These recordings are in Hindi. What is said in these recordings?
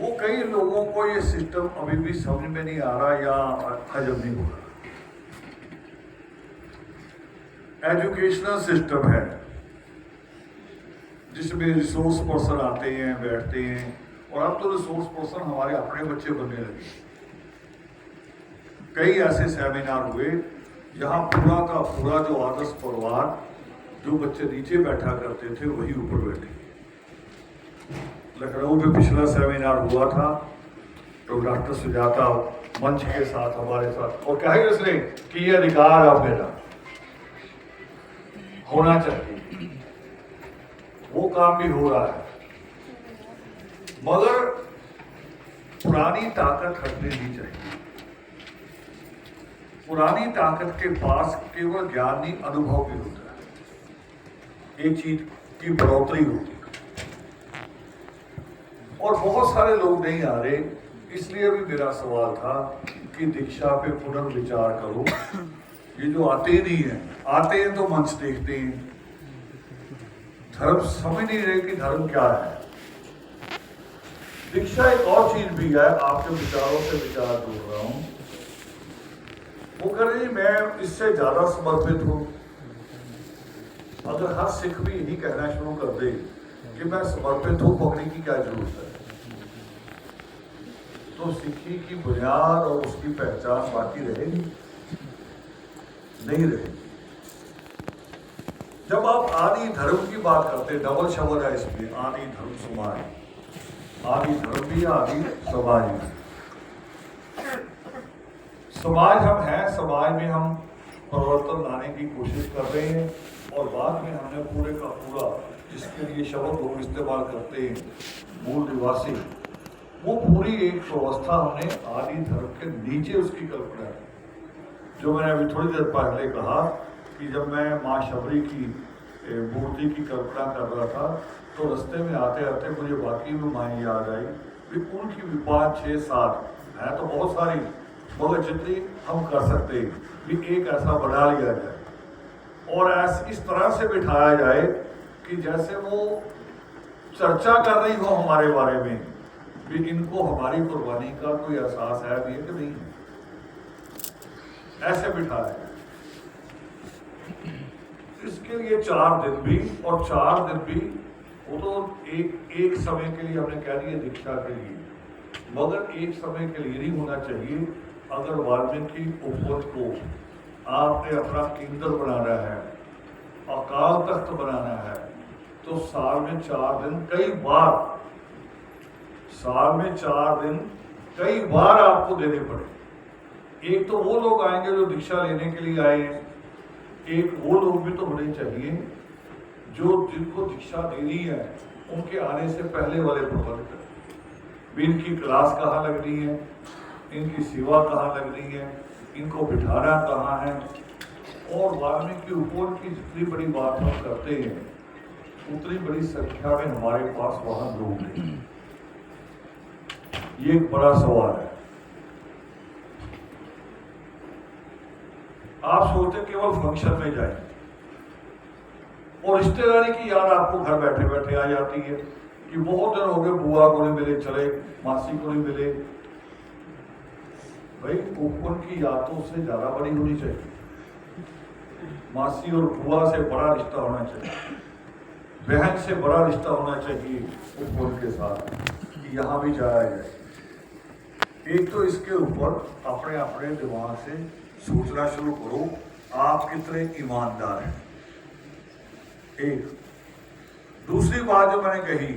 वो कई लोगों को ये सिस्टम अभी भी समझ में नहीं आ रहा या हजम नहीं हो रहा। एजुकेशनल सिस्टम है जिसमें रिसोर्स पर्सन आते हैं, बैठते हैं, और अब तो रिसोर्स पर्सन हमारे अपने बच्चे बनने लगे। कई ऐसे सेमिनार हुए जहां पूरा का पूरा जो आदर्श परिवार, जो बच्चे नीचे बैठा करते थे वही ऊपर बैठे। लखनऊ में पिछला सेमिनार हुआ था तो डॉक्टर सुजाता मंच के साथ हमारे साथ, और कहा उसने कि ये अधिकार अब मेरा होना चाहिए, वो काम भी हो रहा है, मगर पुरानी ताकत हटनी नहीं चाहिए। पुरानी ताकत के पास केवल ज्ञान नहीं, अनुभव भी होता है, एक चीज की बढ़ोतरी होती है। और बहुत सारे लोग नहीं आ रहे, इसलिए भी मेरा सवाल था कि दीक्षा पे पुनर्विचार करो। ये जो आते नहीं है, आते हैं तो मंच देखते हैं, धर्म समझ नहीं रहे कि धर्म क्या है। दीक्षा एक और चीज भी है, आपके विचारों से विचार जोड़ रहा हूं। वो कह रही मैं इससे ज्यादा समर्पित हूं। अगर हर सिख भी यही कहना शुरू कर दे कि मैं समर्पित हूं, पकड़ी की क्या जरूरत है? तो सिखी की बुनियाद और उसकी पहचान बाकी रहेगी? नहीं रहेगी। जब आप आदि धर्म की बात करते, डबल शब्द है इसमें, आदि धर्म समाज, आदि धर्म भी आदि समाज भी। समाज हम हैं, समाज में हम परिवर्तन लाने की कोशिश कर रहे हैं, और बाद में हमने पूरे का पूरा, जिसके लिए शब्द लोग इस्तेमाल करते हैं, मूल निवासी, वो पूरी एक व्यवस्था हमने आदि धर्म के नीचे उसकी कल्पना की। जो मैंने अभी थोड़ी देर पहले कहा कि जब मैं माँ शबरी की मूर्ति की कल्पना कर रहा था तो रास्ते में आते आते मुझे बाकी में माएँ याद आई। उनकी भी 5, 6, 7 है तो बहुत सारी, मगर जितनी हम कर सकते हैं भी एक ऐसा बना लिया जाए और ऐसे इस तरह से बिठाया जाए कि जैसे वो चर्चा कर रही हो हमारे बारे में, भी इनको हमारी कुर्बानी का कोई एहसास है भी कि नहीं, ऐसे बिठाया जाए। इसके लिए 4 दिन भी, और 4 दिन भी वो तो एक समय के लिए हमने कह दिया दीक्षा के लिए, मगर एक समय के लिए नहीं होना चाहिए। अगर वाल्मीकि उपवन को आपने अपना केंद्र बनाना है, अकाल तख्त बनाना है, तो साल में 4 दिन कई बार, साल में 4 दिन कई बार आपको देने पड़े। एक तो वो लोग आएंगे जो दीक्षा लेने के लिए आए हैं, एक वो लोग भी तो होने चाहिए जो जिनको दीक्षा देनी है उनके आने से पहले वाले प्रबंध करें। भी इनकी क्लास कहाँ लगनी है, इनकी सेवा कहाँ लगनी है, इनको बिठाना कहाँ है। और वाल्मीकि उपवन की जितनी बड़ी बात हम करते हैं उतनी बड़ी संख्या में हमारे पास वहां लोग नहीं। ये एक बड़ा सवाल है। आप सोचते केवल फंक्शन में जाए और रिश्तेदारी की याद आपको घर बैठे बैठे आ जाती है कि बहुत दिन हो गए, बुआ को नहीं मिले, चले मासी को नहीं मिले। भाई उपवन की याद तो उससे ज्यादा बड़ी होनी चाहिए। मासी और बुआ से बड़ा रिश्ता होना चाहिए, बहन से बड़ा रिश्ता होना चाहिए उपवन के साथ, कि यहाँ भी जाया जाए। एक तो इसके ऊपर अपने अपने दिमाग से सोचना शुरू करो, आप कितने ईमानदार हैं। एक दूसरी बात जो मैंने कही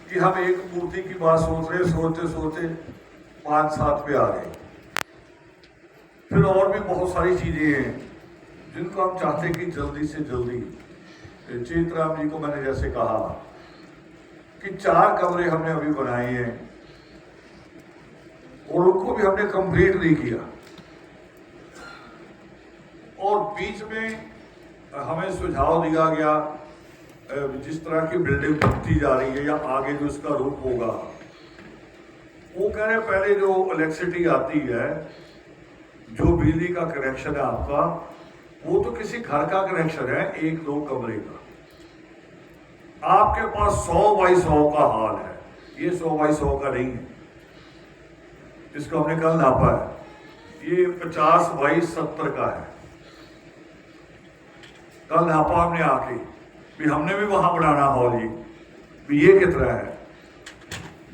कि हम एक मूर्ति की बात सोच रहे, सोचते सोचते 5-7 पे आ गए। फिर और भी बहुत सारी चीजें हैं जिनको हम चाहते कि जल्दी से जल्दी, चेतराम जी को मैंने जैसे कहा कि 4 कमरे हमने अभी बनाए हैं और उनको भी हमने कंप्लीट नहीं किया, और बीच में हमें सुझाव दिया गया जिस तरह की बिल्डिंग बनती जा रही है या आगे जो इसका रूप होगा, वो कह रहे पहले जो इलेक्ट्रिसिटी आती है, जो बिजली का कनेक्शन है आपका, वो तो किसी घर का कनेक्शन है 1-2 कमरे का। आपके पास 100 बाई 100 का हॉल है, ये 100 बाई 100 का नहीं है, इसको हमने कल नापा है, ये 50 बाई 70 का है। कल नापा हमने आके भी, हमने भी वहां बनाना हॉल भी ये कितना है।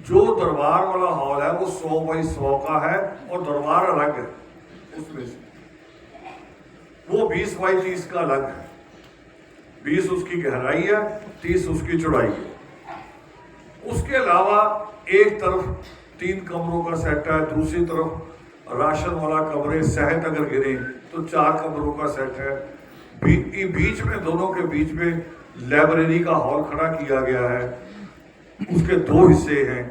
जो दरबार वाला हॉल है वो 100 बाई 100 का है और दरबार अलग है, उसमें से वो 20 बाई 30 का अलग है। 20 उसकी गहराई है, 30 उसकी चौड़ाई है। उसके अलावा एक तरफ 3 कमरों का सेट है, दूसरी तरफ राशन वाला कमरे, सेहत अगर गिरे तो 4 कमरों का सेट है। बीच में, दोनों के बीच में लाइब्रेरी का हॉल खड़ा किया गया है। उसके 2 हिस्से हैं,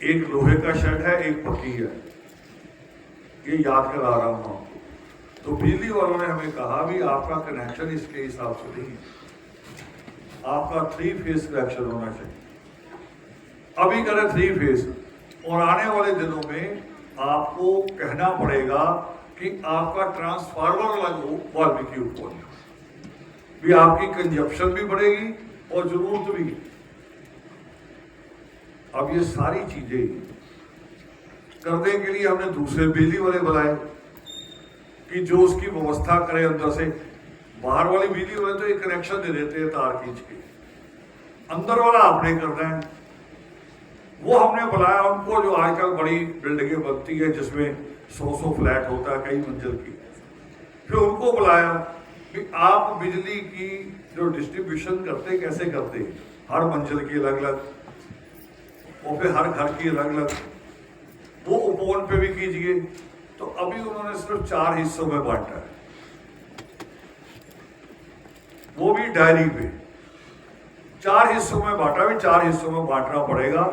एक लोहे का शेड है, एक पक्की है। ये याद करा रहा हूं आपको। तो बिजली वालों ने हमें कहा भी आपका कनेक्शन इसके हिसाब से नहीं है, आपका 3 फेज कनेक्शन होना चाहिए। अभी करें 3 फेज, और आने वाले दिनों में आपको कहना पड़ेगा कि आपका ट्रांसफार्मर अलग हो, वाल्मीकि उपवन भी, आपकी कंजप्शन भी बढ़ेगी और जरूरत भी। अब ये सारी चीजें करने के लिए हमने दूसरे बिजली वाले बुलाए कि जो उसकी व्यवस्था करे अंदर से। बाहर वाली बिजली वाले तो एक कनेक्शन दे देते हैं तार खींच के, अंदर वाला आपने करना है। वो हमने बुलाया उनको, जो आजकल बड़ी बिल्डिंगें बनती है जिसमें 100 फ्लैट होता है, कई मंजिल की। फिर उनको बुलाया कि आप बिजली की जो डिस्ट्रीब्यूशन करते कैसे करते, हर मंजिल की अलग अलग और फिर हर घर की अलग अलग, वो उपवन पे भी कीजिए। तो अभी उन्होंने सिर्फ 4 हिस्सों में बांटा है, वो भी डायरी पे 4 हिस्सों में बांटा। भी 4 हिस्सों में बांटना पड़ेगा।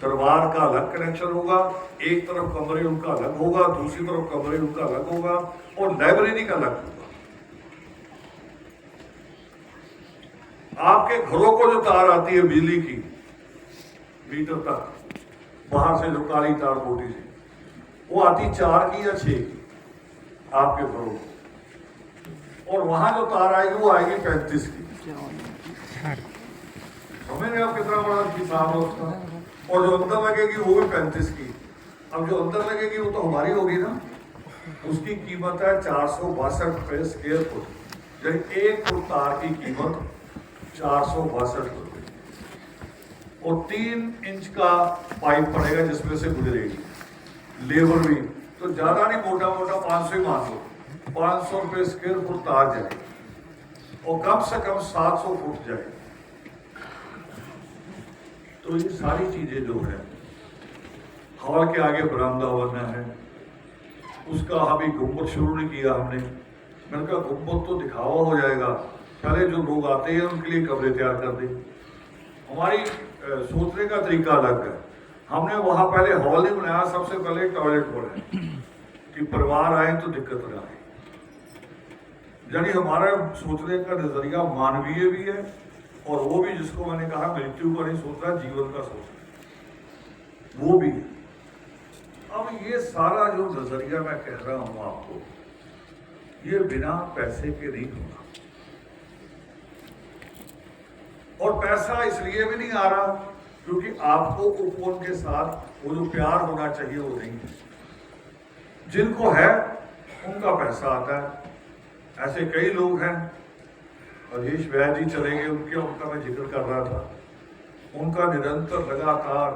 दरबार का अलग कनेक्शन होगा, एक तरफ कमरे उनका अलग होगा, दूसरी तरफ कमरे उनका अलग होगा, और लाइब्रेरी का अलग होगा। आपके घरों को जो तार आती है बिजली की मीटर तक, बाहर से जो काली तार मोटी सी, वो आती 4 की या 6 की आपके घरों, और वहां जो तार आएगी वो आएगी 35 की। समझ रहे आप कितना बड़ा हिसाब है उसका। और जो अंदर लगेगी वो भी 35 की। अब जो अंदर लगेगी वो तो हमारी होगी ना, उसकी कीमत है 462 रुपये स्क्वायर फुट। यानी 1 फुट तार की कीमत 462 रुपये, और 3 इंच का पाइप पड़ेगा जिसमें से गुजरेगी। लेबर भी तो ज्यादा नहीं, मोटा मोटा 500 ही मान लो, 500 रुपये स्क्वायर फुट तार जाएगी, और कम से कम 700 फुट जाएगी। तो ये सारी चीजें जो है, हॉल के आगे बरामदा बनना है, उसका अभी गुम्बद शुरू नहीं किया हमने। मैंने कहा गुम्बद तो दिखावा हो जाएगा, पहले जो लोग आते हैं उनके लिए कमरे तैयार कर दें। हमारी सोचने का तरीका अलग है। हमने वहां पहले हॉल नहीं बनाया, सबसे पहले टॉयलेट बनाया कि परिवार आए तो दिक्कत ना आए। यानी हमारा सोचने का नजरिया मानवीय भी है, और वो भी जिसको मैंने कहा मृत्यु का नहीं सोच रहा, जीवन का सोच रहा, वो भी। अब ये सारा जो नजरिया मैं कह रहा हूं आपको, ये बिना पैसे के नहीं होगा। और पैसा इसलिए भी नहीं आ रहा क्योंकि आपको उपवन के साथ वो जो प्यार होना चाहिए वो नहीं है। जिनको है उनका पैसा आता है। ऐसे कई लोग हैं, अधीश वैद जी चले गए, उनका मैं जिक्र कर रहा था। उनका निरंतर लगातार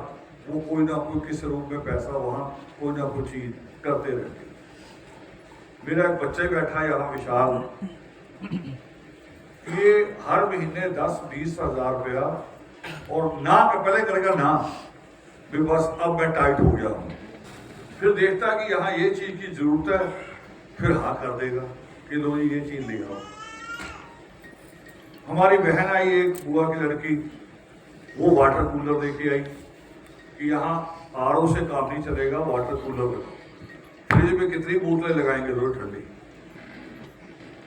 वो कोई ना कोई किस रूप में पैसा वहां कोई ना कोई चीज करते रहते। मेरा एक बच्चे बैठा यहाँ विशाल, ये हर महीने 10-20 हजार रुपया, और ना पहले करेगा ना भी बस अब मैं टाइट हो गया हूँ। फिर देखता कि यहाँ ये चीज की जरूरत है, फिर हाँ कर देगा कि लो ये चीज ले आओ। हमारी बहन आई, एक बुआ की लड़की, वो वाटर कूलर लेके आई कि यहाँ आरओ से काम नहीं चलेगा, वाटर कूलर रखो। फ्रिज में कितनी बोतलें लगाएंगे रोज ठंडी,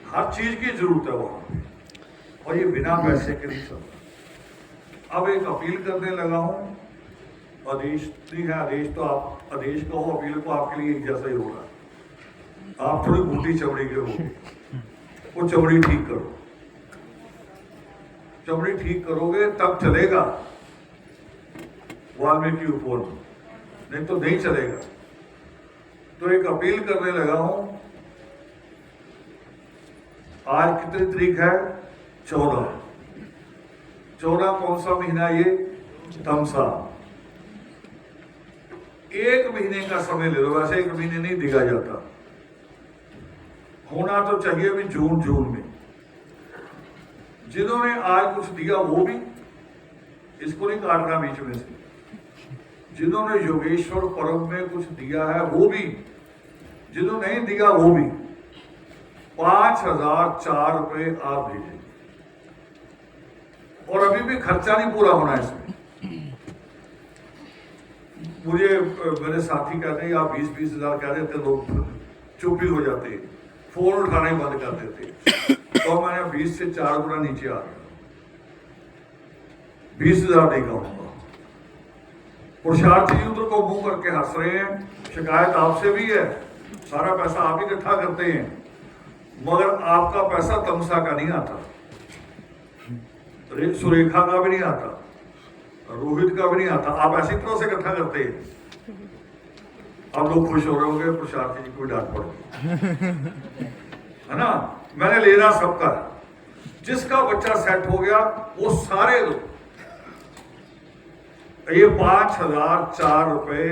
हर चीज की जरूरत है वहां पे, और ये बिना पैसे के नहीं चलता। अब एक अपील करने लगा हूं, आदेश नहीं है, आदेश तो आप आदेश कहो, अपील को आपके लिए जैसा ही हो रहा है। आप थोड़ी मोटी चमड़ी के हो, वो चमड़ी ठीक करो। चमड़ी ठीक करोगे तब चलेगा। वाल्मीकि उपवन, नहीं तो नहीं चलेगा। तो एक अपील करने लगा हूं, आज कितनी तारीख है? 14। 14 कौन सा महीना ये? तमसा। एक महीने का समय ले लो, वैसे एक महीने नहीं दिया जाता, होना तो चाहिए भी जून में। जिन्होंने आज कुछ दिया वो भी, इसको नहीं काटना बीच में से, जिन्होंने योगेश्वर पर्व में कुछ दिया है वो भी, जिन्होंने नहीं दिया वो भी, 5004 रुपए आप भेजें। और अभी भी खर्चा नहीं पूरा होना इसमें। मुझे मेरे साथी कहते हैं आप 20-20 हजार कह देते, लोग चुप ही हो जाते, फोन उठाना ही बंद कर देते। तो मैंने 20 से 4 गुना नीचे आ गया, 20,000 नहीं कहूंगा। पुरुषार्थी जी उधर को मुंह करके हंस रहे हैं, शिकायत आपसे भी है, सारा पैसा आप ही इकट्ठा करते हैं, मगर आपका पैसा तमसा का नहीं आता, सुरेखा का भी नहीं आता, रोहित का भी नहीं आता, आप ऐसी तरह से इकट्ठा करते हैं। अब लोग खुश हो रहे होंगे, पुरुषार्थी जी को भी डांट पड़ेगी, है ना। मैंने लेना सबका, जिसका बच्चा सेट हो गया वो सारे लोग, ये 5004 रुपए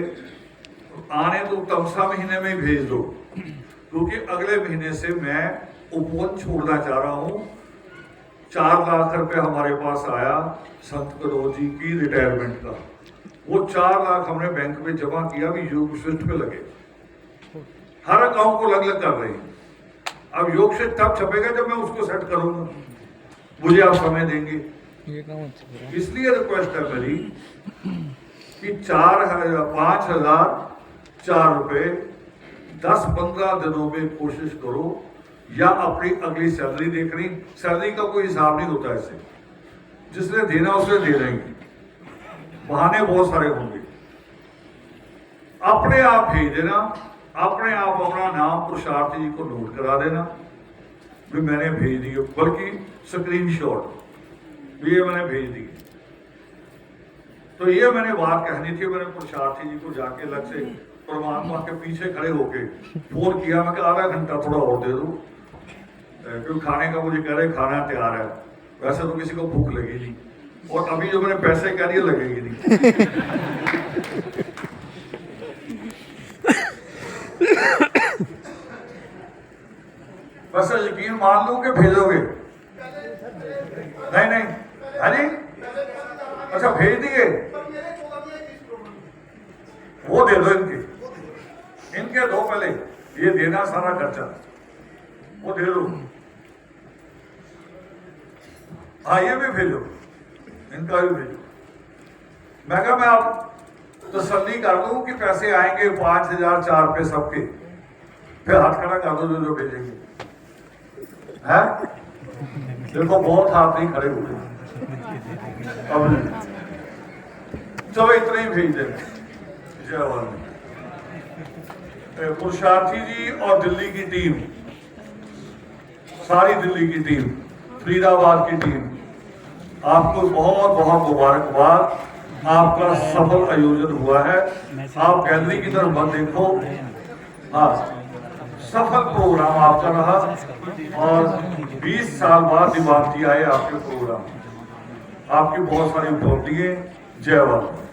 आने तो तमसा महीने में ही भेज दो, क्योंकि अगले महीने से मैं उपवन छोड़ना चाह रहा हूं। 4 लाख रुपए हमारे पास आया संत करोड़ जी की रिटायरमेंट का, वो 4 लाख हमने बैंक में जमा किया, भी योग शिफ्ट पे लगे, हर अकाउंट को अलग अलग कर रहे हैं। अब योग से तब छपेगा जब मैं उसको सेट करूंगा, मुझे आप समय देंगे। इसलिए रिक्वेस्ट है मेरी कि 5004 रुपए 10-15 दिनों में कोशिश करो, या अपनी अगली सैलरी देखनी। सैलरी का कोई हिसाब नहीं होता ऐसे, जिसने देना उसने दे देंगे, बहाने बहुत सारे होंगे। अपने आप भेज देना, अपने आप अपना नाम पुरुषार्थी जी को नोट करा देना भी मैंने भेज दिए, बल्कि स्क्रीनशॉट भी ये मैंने भेज दिए। तो ये मैंने बात कहनी थी। मैंने पुरुषार्थी जी को जाके अलग से परमात्मा के पीछे खड़े होके फोन किया, मैं आधा घंटा थोड़ा और दे दो, क्योंकि खाने का मुझे कह रहे खाना तैयार है, वैसे तो किसी को भूख लगेगी नहीं, और अभी जो मैंने पैसे कह दिए लगेगी नहीं। बस यकीन मान लो कि भेजोगे, नहीं है जी, अच्छा भेज दिए, वो दे दो, इनके दो पहले, ये देना सारा खर्चा वो दे दो। हाँ ये भी भेजो, इनका भी भेजो। मैं कहा मैं आप तसल्ली कर दूं कि पैसे आएंगे 5004 पे सबके, फिर हाथ खड़ा कर दो जो भेजेंगे, है देखो बहुत हाथ नहीं खड़े हुए। अब चलो इतने ही भेज देंगे। पुरुषार्थी जी और दिल्ली की टीम, सारी दिल्ली की टीम, फरीदाबाद की टीम, आपको बहुत बहुत मुबारकबाद। आपका सफल आयोजन हुआ है। आप गैलरी की तरफ मत देखो, हाँ सफल प्रोग्राम आपका रहा, और 20 साल बाद दिमाग आए आपके प्रोग्राम, आपकी बहुत सारी उपलब्धियां। जय भारत।